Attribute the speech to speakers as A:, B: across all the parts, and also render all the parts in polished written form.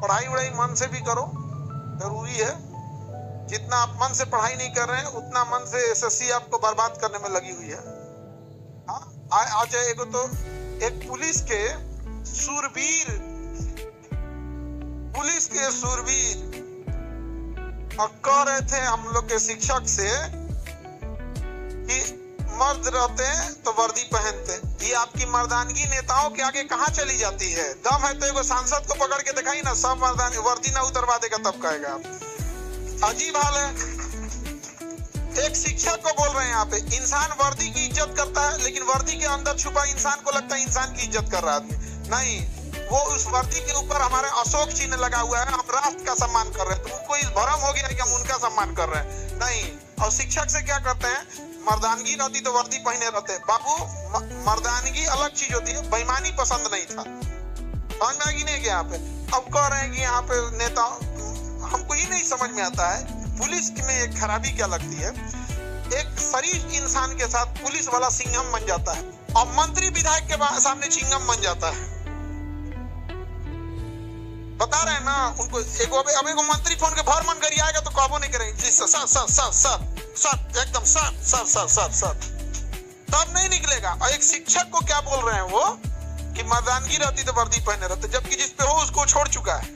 A: पढ़ाई वढ़ाई मन से भी करो, जरूरी है। जितना आप मन से पढ़ाई नहीं कर रहे हैं उतना मन से एसएससी आपको बर्बाद करने में लगी हुई है। हाँ, आज एगो तो एक पुलिस के सूरवीर और कह रहे थे हम लोग के शिक्षक से कि मर्द रहते हैं तो वर्दी पहनते। ये आपकी मर्दानगी नेताओं के आगे कहाँ चली जाती है? दम है तो एगो सांसद को पकड़ के दिखाई ना, सब मर्दानी वर्दी ना उतरवा देगा तब कहेगा आप। अजीब हाल है। एक शिक्षक को बोल रहे हैं यहाँ पे, इंसान वर्दी की इज्जत करता है लेकिन वर्दी के अंदर छुपा इंसान को लगता है इंसान की इज्जत कर रहा है। नहीं, वो उस वर्दी के ऊपर हमारे अशोक चिन्ह लगा हुआ है, हम राष्ट्र का सम्मान कर रहे हैं। तो उनको इस भरम हो गया कि हम उनका सम्मान कर रहे हैं। नहीं, और शिक्षक से क्या करते हैं, मर्दानगी रहती तो वर्दी पहने रहते। बाबू, मर्दानगी अलग चीज होती है, बेईमानी पसंद नहीं था। समझ में नहीं क्या यहाँ पे? अब कह रहे हैं कि यहाँ पे नेता, हमको ही नहीं समझ में आता है पुलिस में एक खराबी क्या लगती है। एक शरीफ इंसान के साथ पुलिस वाला सिंघम बन जाता है और मंत्री विधायक के सामने चिंगम बन जाता है। बता रहे हैं ना उनको, एगो मंत्री फोन के भर मन करी आएगा तो काबू नहीं करेंगे जी, sir sir sir sir sir एकदम sir sir sir sir sir, तब नहीं निकलेगा। और एक शिक्षक को क्या बोल रहे हैं वो कि मर्दानगी रहती तो वर्दी पहने रहते, जबकि जिस पे हो उसको छोड़ चुका है।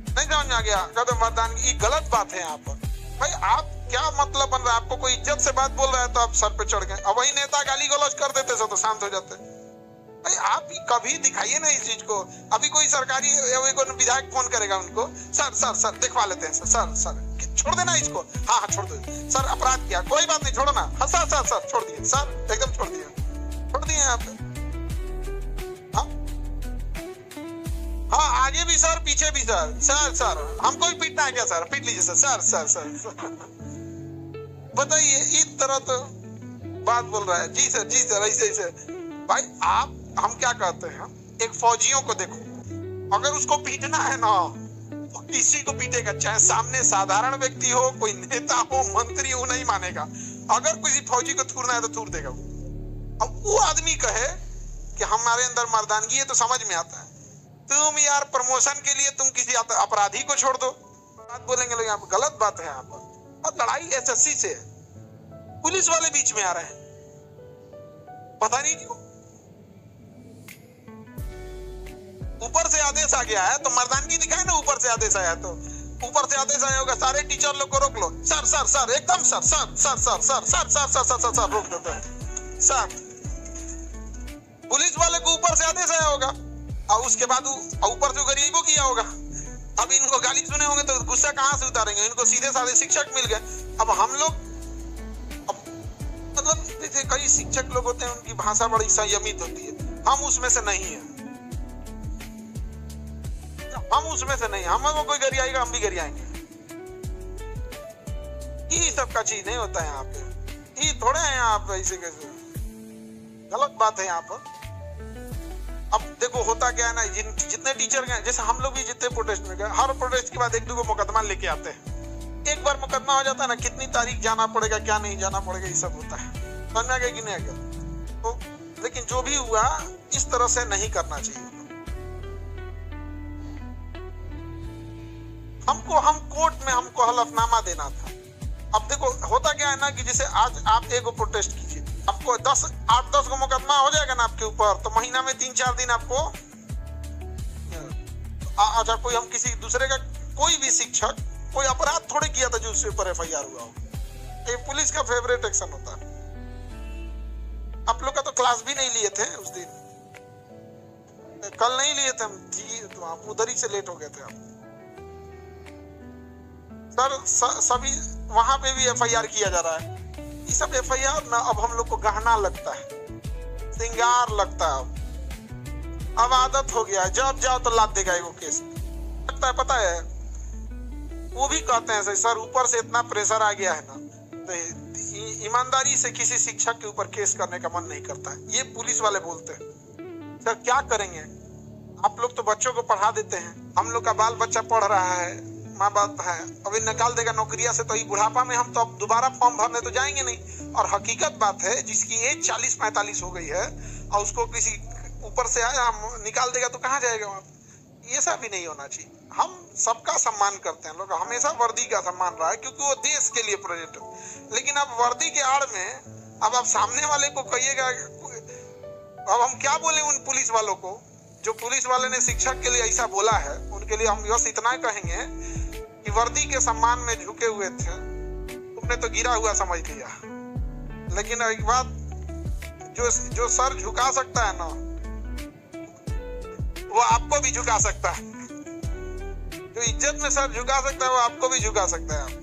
A: नहीं समझ में आ गया? कहते मर्दानगी गलत बात है यहाँ पर। भाई आप क्या मतलब बन रहा है? आपको कोई इज्जत से बात बोल रहा है तो आप सर पे चढ़ गए। अब वही नेता गाली गलौज कर देते तो शांत हो जाते। भाई आप कभी दिखाइए ना इस चीज को। अभी कोई सरकारी विधायक फोन करेगा उनको, सर सर सर दिखवा लेते हैं, सर सर छोड़ देना इसको, हाँ हाँ छोड़ दो सर, अपराध किया, कोई बात नहीं छोड़ो ना, हाँ सर सर सर छोड़ दिए सर, एकदम छोड़ दिए यहाँ पे। हाँ आगे भी सर पीछे भी सर, सर सर हमको भी पीटना है क्या सर? पीट लीजिए सर, सर सर सर। बताइए, इस तरह तो बात बोल रहा है। जी सर ऐसे ऐसे। भाई आप, हम क्या कहते हैं, एक फौजियों को देखो, अगर उसको पीटना है ना तो किसी को पीटेगा, चाहे सामने साधारण व्यक्ति हो, कोई नेता हो, मंत्री हो, नहीं मानेगा। अगर किसी फौजी को थूरना है तो थूर देगा वो। अब वो आदमी कहे कि हमारे अंदर मर्दानगी है तो समझ में आता है। तुम यार प्रमोशन के लिए तुम किसी अपराधी को छोड़ दो, बात बोलेंगे लोग, यहाँ पर गलत बात है यहाँ पर। और लड़ाई एसएससी से है, पुलिस वाले बीच में आ रहे हैं, पता नहीं क्यों। ऊपर से आदेश आ गया है तो मर्दानगी दिखाए ना, ऊपर से आदेश आया तो ऊपर से आदेश आया होगा, सारे टीचर लोग को रोक लो, सर सर सर एकदम sir sir sir sir sir sir sir sir sir sir रोक देते हैं सर। पुलिस वाले को ऊपर से आदेश आया होगा और उसके बाद ऊपर से गरीबों किया होगा। अब इनको गाली सुने होंगे तो गुस्सा कहां से उतारेंगे? इनको सीधे साधे शिक्षक मिल गए। अब हम लोग, मतलब जैसे कई शिक्षक लोग होते हैं उनकी भाषा बड़ी संयमित होती है, हम उसमें से नहीं है, हम उसमें से नहीं। हमको कोई गरियाएगा हम भी गरियाएंगे। ये सब का चीज नहीं होता है यहाँ पे, ये थोड़े हैं यहाँ पे ऐसे कैसे, गलत बात है यहाँ पर। अब देखो होता क्या है ना, जितने टीचर गए, जैसे हम लोग भी जितने प्रोटेस्ट में गए, हर प्रोटेस्ट के बाद एक दो मुकदमा लेके आते हैं। एक बार मुकदमा हो जाता है ना, कितनी तारीख जाना पड़ेगा, क्या नहीं जाना पड़ेगा, ये सब होता है। समझ में आ गया कि नहीं आ गया? तो लेकिन जो भी हुआ इस तरह से नहीं करना चाहिए। हम कोर्ट में हमको हलफनामा देना था। अब देखो होता क्या है ना कि जैसे आज आप एगो प्रोटेस्ट कीजिए, आपको 8-10 को मुकदमा हो जाएगा ना आपके ऊपर, तो महीना में 3-4 दिन आपको अच्छा, कोई हम किसी दूसरे का कोई भी शिक्षक कोई अपराध थोड़े किया था जो उसके ऊपर एफआईआर हुआ हो, ये पुलिस का फेवरेट एक्शन होता है। आप लोग का तो क्लास भी नहीं लिए थे उस दिन, कल नहीं लिए थे हम जी, तो आप उधर ही से लेट हो गए थे आप सर। सभी वहां पे भी एफआईआर किया जा रहा है। ये सब एफआईआर ना अब हम लोग को गहना लगता है, श्रृंगार लगता है। अब आदत हो गया है, जब जाओ तो लाद देगा एगो केस लगता है। पता है वो भी कहते हैं सर ऊपर से इतना प्रेशर आ गया है ना, तो ईमानदारी से किसी शिक्षक के ऊपर केस करने का मन नहीं करता है। ये पुलिस वाले बोलते हैं सर क्या करेंगे, आप लोग तो बच्चों को पढ़ा देते हैं, हम लोग का बाल बच्चा पढ़ रहा है, माँ बाप है, अभी निकाल देगा नौकरिया से, तो ये बुढ़ापा में हम तो अब दोबारा फॉर्म भरने तो जाएंगे नहीं। और हकीकत बात है जिसकी एज 40-45 हो गई है और उसको किसी ऊपर से आया निकाल देगा तो कहाँ जाएगा वहाँ? ये सब भी नहीं होना चाहिए। हम सबका सम्मान करते हैं लोग, हमेशा वर्दी का सम्मान रहा है क्योंकि वो देश के लिए प्रोजेक्ट है। लेकिन अब वर्दी के आड़ में अब आप सामने वाले को कहिएगा, अब हम क्या बोले उन पुलिस वालों को, जो पुलिस वाले ने शिक्षक के लिए ऐसा बोला है, उनके लिए हम बस इतना कहेंगे कि वर्दी के सम्मान में झुके हुए थे, तुमने तो गिरा हुआ समझ लिया। लेकिन एक बात, जो सर झुका सकता है ना, वो आपको भी झुका सकता है। जो इज्जत में सर झुका सकता है वो आपको भी झुका सकता है।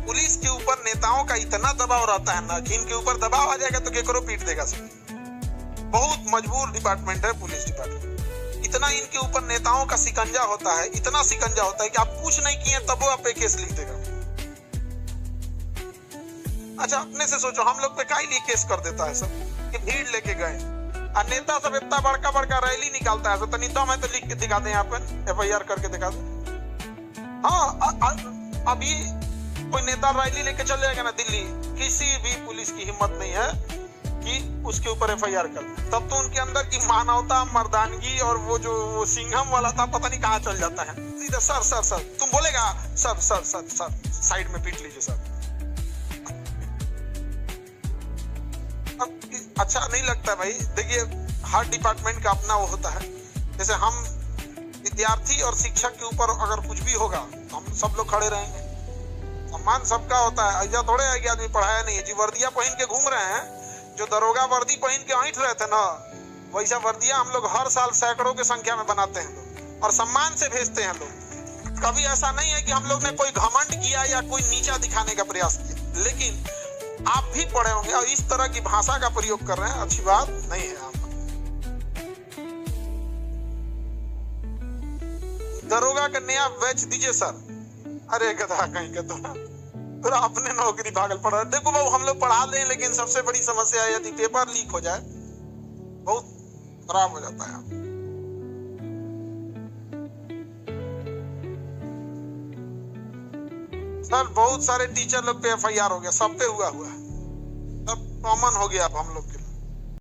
A: पुलिस के ऊपर नेताओं का इतना दबाव रहता है ना कि इनके ऊपर दबाव आ जाएगा तो केकरो पीट देगा सर। बहुत मजबूर डिपार्टमेंट है पुलिस डिपार्टमेंट। इतना इनके ऊपर नेताओं का शिकंजा होता है, इतना शिकंजा होता है कि आप कुछ नहीं किए तब वो आप पे केस लिख देगा। अच्छा अपने से सोचो, हम लोग पे काहे लिए केस कर देता है सब कि भीड़ लेके गए, और नेता सब इतना बड़का बड़का रैली निकालता है तो नीता मैं तो लिख के दिखा दें, यहाँ पे FIR करके दिखा दें। हाँ अभी कोई नेता रैली लेके चल जाएगा ना दिल्ली, किसी भी पुलिस की हिम्मत नहीं है कि उसके ऊपर FIR कर। तब तो उनके अंदर की मानवता, मर्दानगी और वो जो सिंघम वाला था पता नहीं कहाँ चल जाता है। सीधा सर सर सर तुम बोलेगा sir sir sir sir side में पीट लीजिए सर। अच्छा नहीं लगता भाई। देखिए हर डिपार्टमेंट का अपना वो होता है। जैसे हम विद्यार्थी और शिक्षक के ऊपर अगर कुछ भी होगा तो हम सब लोग खड़े रहेंगे। सम्मान सबका होता है। ऐसा थोड़े है कि आदमी पढ़ाया नहीं है जी, वर्दियां पहन के घूम रहे हैं। जो दरोगा वर्दी पहन के ऐंठ रहे थे ना, वैसा वर्दियां हम लोग हर साल सैकड़ों की संख्या में बनाते हैं लोग और सम्मान से भेजते हैं लोग। कभी ऐसा नहीं है कि हम लोग ने कोई घमंड किया या कोई नीचा दिखाने का प्रयास किया। लेकिन आप भी पढ़े होंगे और इस तरह की भाषा का प्रयोग कर रहे हैं, अच्छी बात नहीं है। आप दरोगा का नया बैच दीजिए सर। अरे गधा कहीं का तो अपने नौकरी भागल पड़ा। देखो बाबू हम लोग पढ़ा दें, लेकिन सबसे बड़ी समस्या है यदि पेपर लीक हो जाए बहुत खराब हो जाता है। सर बहुत सारे टीचर लोग पे FIR हो गया, सब पे हुआ है, सब कॉमन हो गया अब हम लोग के लिए।